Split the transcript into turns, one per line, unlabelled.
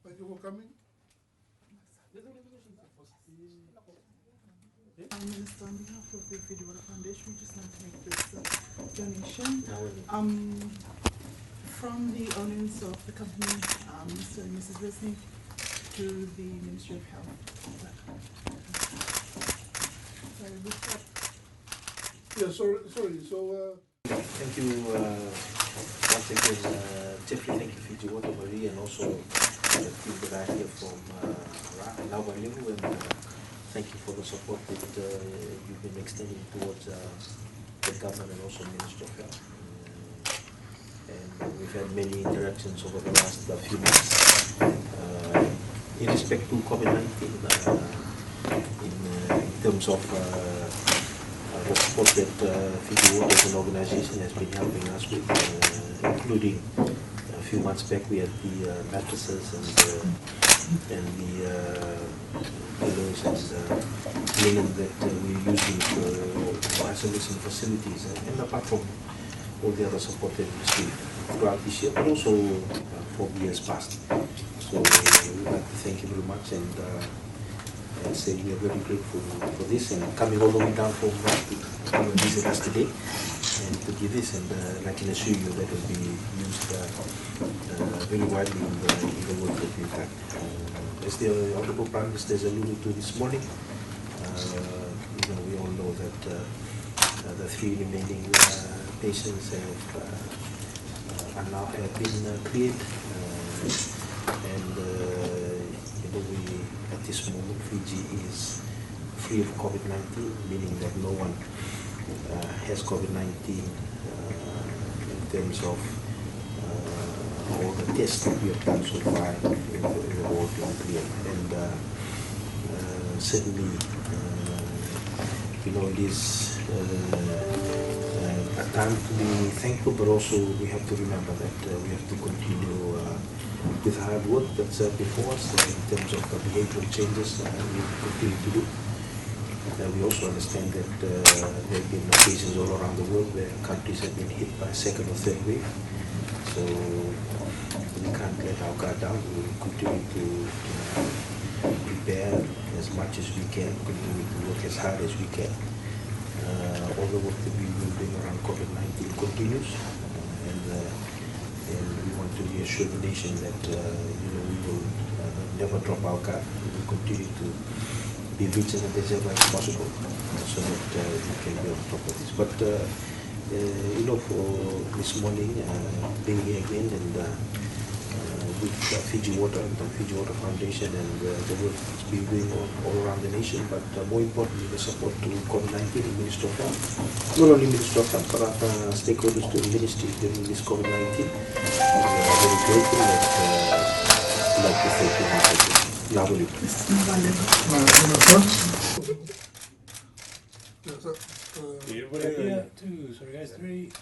Thank you for coming.
Minister, on behalf of the Fiji Water Foundation, we just want to make this donation from the owners of the company, Mr. and Mrs. Resnick, to the Ministry of Health.
Yeah, sorry. So.
Thank you once again, Jeffrey. Thank you, Fiji Water, Marie, and also the team that are here from Nawalimu, and thank you for the support that you've been extending towards the government and also Minister of Health. And we've had many interactions over the last few months in respect to COVID-19, in terms of the support that Fiji Water as an organization has been helping us with, including a few months back we had the mattresses and the pillows and linen that we're using for isolation facilities, and apart from all the other support that we received throughout this year, but also for years past. So we'd like to thank you very much and say we are very grateful for this, and coming all the way down from to come and visit us today and to give this, and I can assure you that will be used very widely in the work that we've done. As the Honourable Prime Minister has alluded to this morning, we all know that the 3 remaining patients have been cleared, and we at this moment Fiji is free of COVID-19, meaning that no one has COVID-19 in terms of all the tests that we have done so far in the world being clear. And certainly, it is a time to be thankful, but also we have to remember that we have to continue with hard work that's before us in terms of the behavioral changes we continue to do. We also understand that there have been occasions all around the world where countries have been hit by a second or third wave. So we can't let our guard down. We will continue to prepare as much as we can, continue to work as hard as we can. All the work that we've been doing around COVID-19 continues, and we want to reassure the nation that we will never drop our guard. We will continue to be vigilant as ever as possible, so that we can be on top of this. But for this morning, being here again and with Fiji Water and the Fiji Water Foundation and the work that's been doing all around the nation, but more importantly the support to COVID-19 and Minister of Health. Not only Minister of Health, but other stakeholders to the ministry during this COVID-19. We are very grateful that we'd like to thank you once again.
Yes,
Everybody here, 2, sorry guys, 3.